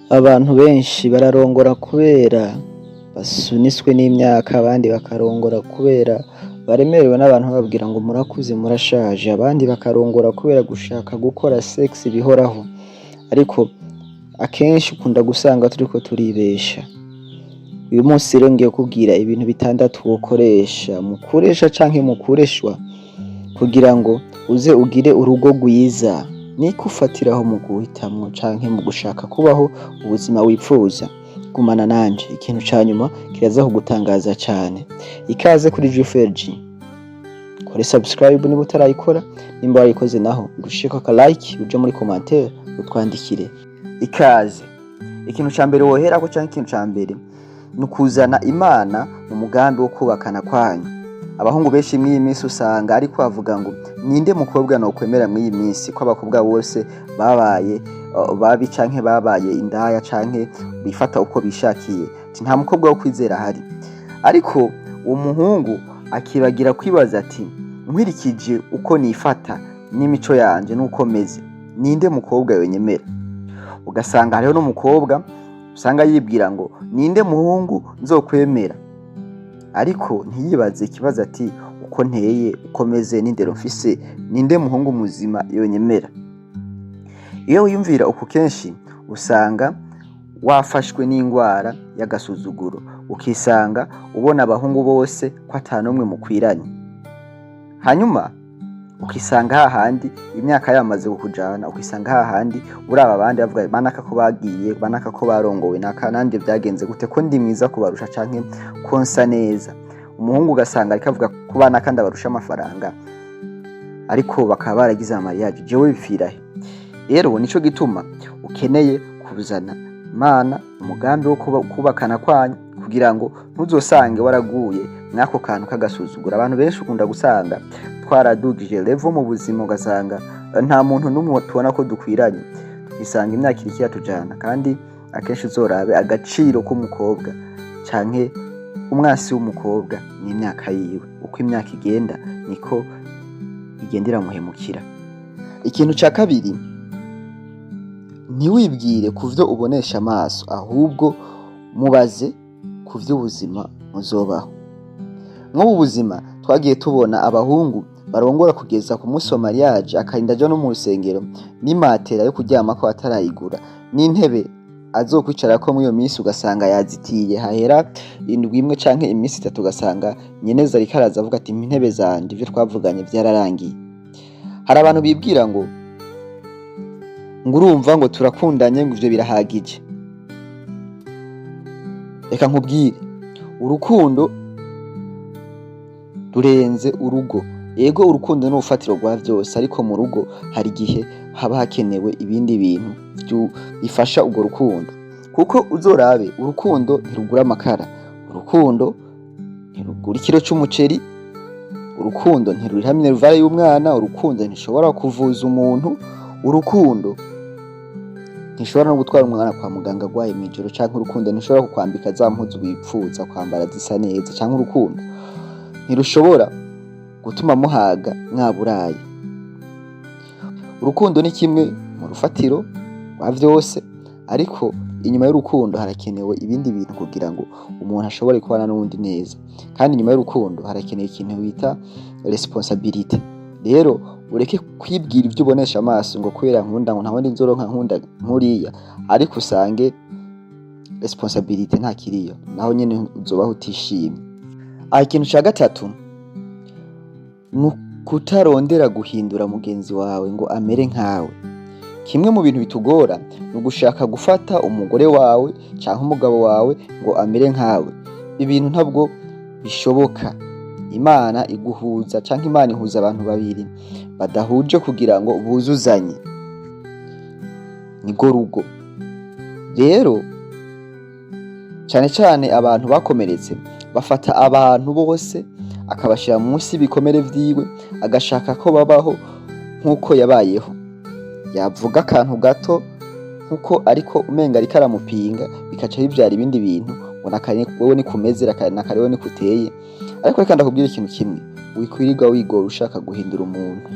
Abantu benshi bararongora kubera basunitswe n'imyaka, abandi bakarongora kubera baremerewe n'abantu bababwira ngo murakuze murashaje, abandi bakarongora kubera gushaka gukora sex bihoraho, ariko akenshi ukunda gusanga turiko turibesha. Uyu munsi rero ngiye kukubwira ibintu bitandatu mukoresha canke mukoreshwa kugira ngo uze ugire urugo rwiza, niko ufatiraho mu guhitamwo canke mu gushaka kubaho ubuzima wipfuza. Gumana nanje, ikintu ca nyuma kiraza kugutangaza cane. Ikaze kuri Juferg, kore subscribe niba utarayikora, nimba warayikoze naho ngushireko aka like, uje muri commentaire utwandikire ikaze. Ikintu ca mbere woherako canke ikintu ca mbere nukuzana Imana mu mugambi wo kubakana kwanyu. Abahungu benshi mw'iyi minsi usanga ariko bavuga ngo ninde mukobwa nokwemera mw'iyi minsi, ko abakobwa bose babaye babi canke babaye indaya canke bifata uko bishakiye, nta mukobwa wo kwizera hari. Ariko uwo muhungu akibagira kwibaza ati nkwirikije uko nifata n'imico yanje nuko meze, ninde mukobwa yonyemera? Ugasanga hariho n'umukobwa usanga yibwira ngo ninde muhungu nzokwemera, ariko ntiyibaze ikibazo ati uko nteye, uko meze, n'indero mfise, ninde muhungu muzima yonyemera? Iyo wiyumvira uko kenshi usanga wafashwe n'ingwara y'agasuzuguro, ukisanga ubona abahungu bose ko atanumwe mukwiranye, hanyuma ukisanga hahandi imyaka yamaze kukujana, ukisanga hahandi uraba abandi bavuga banaka ko bagiye, banaka ko barongowe naka, nanje vyagenze gute ko ndi mwiza kubarusha canke ko nsa neza. Umuhungu ugasanga ariko avuga ko banaka ndabarusha amafaranga, ariko bakaba baragize amariage, jewe bipfirahe? Rero nico gituma ukeneye kuzana Imana umugambi wo kubakana kwanyu, kugira ngo ntuzosange waraguye mwako kantu kagasuzugura. Abantu benshi ukunda gusanga twaradugije level mu buzima, ugasanga nta muntu n'umwe tubona ko dukwiranye, tukisanga imyaka iriki yatujana. Kandi akenshi uzorabe agaciro k'umukobwa canke umwasi w'umukobwa n'imyaka yiwe, uko imyaka igenda niko igendera muhemukira. Ikintu ca kabiri, ntiwibwire kuvyo ubonesha amaso, ahubwo mubaze kuvyo ubuzima muzobaho. Nk'ubu buzima twagiye tubona abahungu barongora kugeza ku munsi wa mariage, akarinda aja no mu rusengero n'imatera yo kuryamako atarayigura, n'intebe azokwicarako mw'iyo minsi ugasanga yazitiye, hahera indwi imwe canke iminsi itatu ugasanga nyeneza ariko araza avuga ati intebe zanje ivyo twavuganye vyararangiye. Hari abantu bibwira ngo urumva ngo turakundanye ngo ivyo birahagije. Reka nkubwire, urukundo rurenze urugo. Ego urukundo ni urufatiro rwa vyose, ariko mu rugo hari igihe haba hakenewe ibindi bintu bifasha urwo rukundo. Kuko uzorabe, urukundo ntirugura amakara, urukundo ntirugura ikiro c'umuceri, urukundo ntiruriha minervare y'umwana, urukundo ntishobora kuvuza umuntu, urukundo ntishobora no gutwara umwana kwa muganga agwaye mw'ijoro, canke urukundo ntishobora kukwambika za mpuzu wipfuza kwambara zisa neza, canke urukundo ntirushobora gutuma muhaga mwaburaye. Urukundo ni kimwe mu rufatiro rwa vyose, ariko inyuma y'urukundo harakenewe ibindi bintu kugira ngo umuntu ashobore kubana n'uwundi neza. Kandi inyuma y'urukundo harakenewe ikintu bita responsabilité. Rero ureke kwibwira ivyo ubonesha amaso ngo kubera nkunda ngo ntabandi nzoronka nkunda nkuriya, ariko usange responsabilité ntakiriyo, naho nyene uzobaho utishimye. Ikintu ca gatatu, kutarondera guhindura mugenzi wawe ngo amere nkawe. Kimwe mu bintu bitugora ni ugushaka gufata umugore wawe canke umugabo wawe ngo amere nkawe. Ibintu ntabwo bishoboka. Imana iguhuza canke Imana ihuza abantu babiri badahuje kugira ngo buzuzanye, nigo rugo. Rero cane cane abantu bakomeretse bafata abantu bose akabashira munsi ibikomere vyiwe, agashaka ko babaho nk'uko yabayeho. Yavuga akantu gato nkuko ariko umenga ariko aramupinga, bikaca bivyara ibindi bintu, ngo nakare wewe ni kumeze, nakare wewe ni kuteye. Ariko reka ndakubwira ikintu kimwe, wikwirirwa wigora ushaka guhindura umuntu.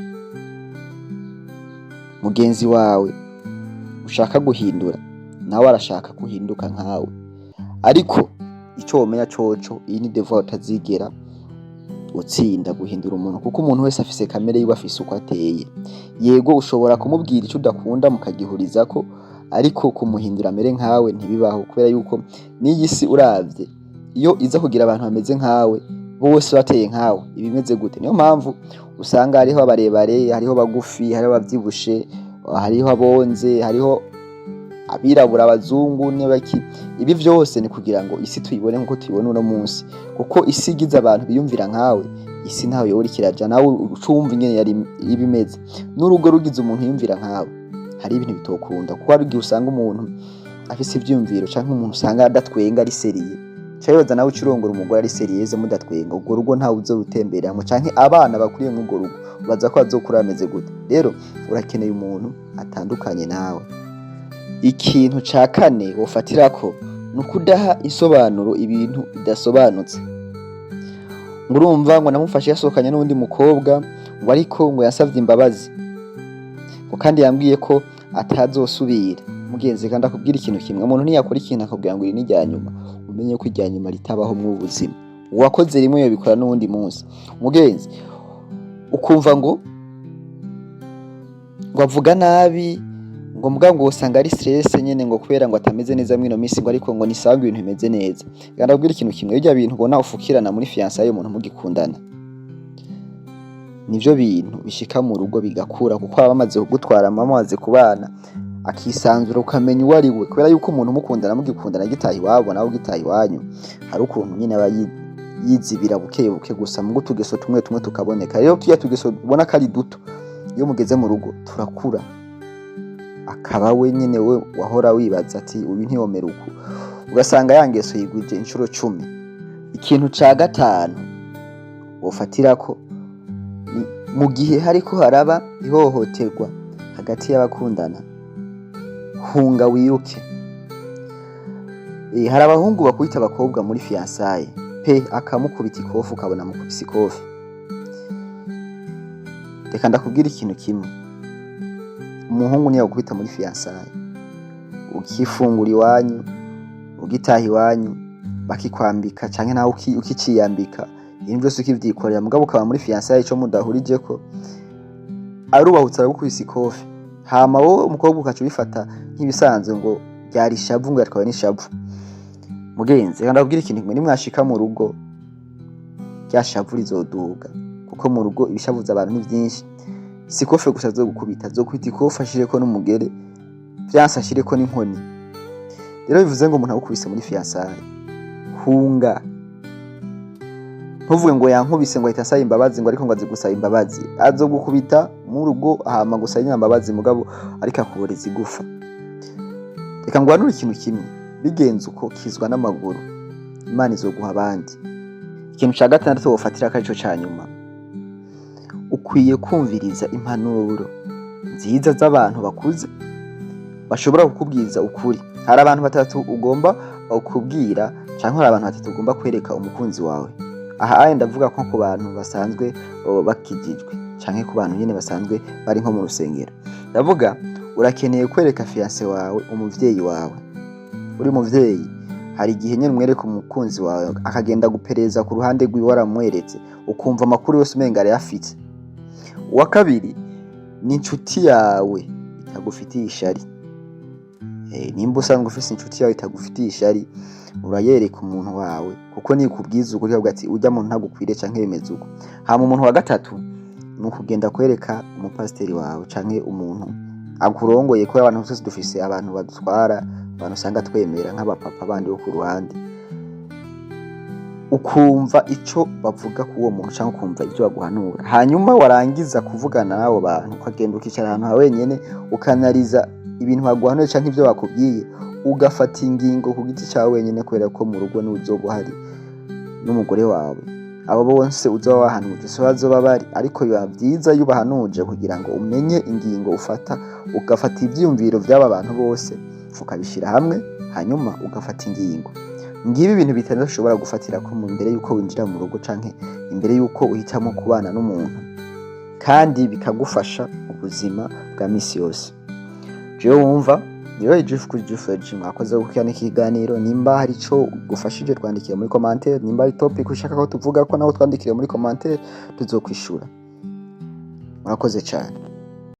Mugenzi wawe ushaka guhindura, nawe arashaka kuhinduka nkawe. Ariko ico womenya coco, iyi ni devoir utazigera utsinda guhindura umuntu, kuko umuntu wese afise kamere yiwe, afise uko ateye. Yego ushobora kumubwira ico udakunda mukagihurizako, ariko kumuhindura amere nkawe ntibibaho, kubera yuko n'iyi si uravye iyo iza kugira abantu bameze nkawe bose bateye nkawe ibimeze gute. Niyo mpamvu usanga hariho abarebare, hariho bagufi, hariho abavyibushe, hariho abonze, hariho abirabura, abazungu n'abaki. Ibi vyose ni kugira ngo isi tuyibone nkuko tuyibona uno munsi, kuko isi igize abantu biyumvira nkawe, isi ntawe yobora ikiraja, nawe ucumva ingene yari ibimeze. N'urugo rugize umuntu yumvira nkawe, hari ibintu bitokunda, kuko hari igihe usanga umuntu afise ivyumviro canke umuntu usanga adatwenga ari seriye, cayoza nawe ucurongora umugore ari seriyeze mudatwenga, ubwo rugo ntawe uzorutembereramwo, canke abana bakuriye mu urwo rugo baza ko bazokura bameze gute. Rero urakeneye umuntu atandukanye nawe. Ikintu ca kane wofatirako ni ukudaha isobanuro ibintu bidasobanutse. Ngo urumva ngo namufashe yasohokanye n'undi mukobwa, ngo ariko ngo yasavye imbabazi, ngo kandi yambwiye ko atazosubira. Mugenzi kandi akubwira ikintu kimwe, umuntu ntiyakora ikintu akubwira ngo iri ni irya nyuma, umenye ko irya nyuma ritabaho mu buzima. Uwakoze rimwe yobikora n'uwundi munsi. Mugenzi ukumva ngo avuga nabi, ngo mbwa ngo usanga ari stress nyene, ngo kubera ngo atameze neza mwino minsi, ngo ariko ngo nisanga ibintu bimeze neza. Kandi abwira ikintu kimwe, irya bintu ubona ufukirana muri fiançailles y'umuntu mugikundana, nivyo bintu bishika mu rugo bigakura, kuko abamaze kugutwara amaze kubana akisanzura, ukamenya uwo ari we, kubera yuko umuntu mukundana mugikundana gitaha iwabo nawe gitaha iwanyu, hari ukuntu nyine aba yizibira buke buke gusa, mu gutugeso tumwe tumwe tukaboneka. Rero tuya tugeso ubona ko ari duto, iyo mugeze mu rugo turakura, akaba we nyene we wahora wibaza ati uyu ntiyomera uku, ugasanga yangeso yigwije inshuro 10. Ikintu ca gatanu wofatirako mu gihe hariko haraba ihohoterwa hagati y'abakundana, hunga wiruke. Hari abahungu bakubita abakobwa muri fiançailles pe, akamukubita ikofu ukabona mukubise ikofi. Reka ndakubwira ikintu kimwe, umuhungu niyo gukubita muri fiançailles, ukifungura iwanyu, ugitaha iwanyu, bakikwambika canke nawe ukiciyambika, ibintu byose ukivyikorera, mugabo ukaba muri fiançailles ico mudahurijeko, arubahutse gukubisa ikofi, hama wowe umukobwa ukaca ubifata nk'ibisanzwe ngo ryari ishavu, ngo yatwawe n'ishavu. Mugenzi kandi ndakubwira ikintu kimwe, nimwashika mu rugo rya shavu rizoduga, kuko mu rugo ibishavuza abantu ni vyinshi. Si kofe gusa zo gukubita, zo kwita ikofi ashireko n'umugere, vyanse ashireko n'inkoni. Rero bivuze ngo umuntu agukubise muri fiançailles, hunga. Ntuvuge ngo yankubise ngo ahita asaba imbabazi, ngo ariko ngo azigusaba imbabazi, azogukubita mu rugo hama gusaba imbabazi, mugabo ariko akuboreza igufa. Reka ngwanure ikintu kimwe, bigenze uko kizwa n'amaguru, Imana izoguha abandi. Ikintu ca gatandatu wofatira karico ca nyuma, ukwiye kumviriza impanuro nziza z'abantu bakuze bashobora kukubwiza ukuri. Hari abantu batatu ugomba kubwira, canke hari abantu batatu ugomba kwereka umukunzi wawe. Aha ndavuga ko ku bantu basanzwe bakijijwe, canke ku bantu nyene basanzwe bari nko mu rusengero. Ndavuga urakeneye kwereka fiancé wawe umuvyeyi wawe. Uri muvyeyi, hari igihe nyene umwereka umukunzi wawe akagenda gupereza ku ruhande rwiwe waramweretse, ukumva amakuru yose umenga arayafite. Uwa kabiri ni inshuti yawe itagufitiye ishari. Nimba usanzwe ufise inshuti yawe itagufitiye ishari, urayereka umuntu wawe, kuko nikubwiza ukuri avuga ati ujya muntu ntagukwire canke bimeze uko. Hama umuntu wa gatatu ni ukugenda kwereka umupasiteri wawe canke umuntu akurongoye, ko abantu bose dufise abantu badutwara, abantu usanga twemera nk'abapapa bandi bo ku ruhande, ukumva ico bavuga ku uwo muntu canke ukumva ivyo baguhanura. Hanyuma warangiza kuvugana nabo bantu, ukagenda ukicara ahantu ha wenyene ukanariza ibintu baguhanuye canke ivyo bakubwiye, ugafata ingingo ku giti cyawe wenyene, kubera ko mu rugo n'uzoba hari n'umugore wawe. Abo bonse uzoba wahanuje so bazoba bari, ariko biba byiza iyo bahanuje kugira ngo umenye ingingo ufata, ugafata ivyumviro by'aba bantu bose ukabishira hamwe, hanyuma ugafata ingingo. Ngibi ibintu bitandatu ushobora gufatira ko mu mbere yuko winjira mu rugo canke imbere yuko uhitamo kubana n'umuntu, kandi bikagufasha mu buzima bwa misi yose. Jewe wumva Niyo ijufu kuri Jufuji mwakoze gukurikirana ikiganiro. Nimba hari ico gufashije twandikire muri commentaire, nimba hari topic ushaka ko tuvuga ko naho twandikire muri commentaire tuzokwishura. Murakoze cyane.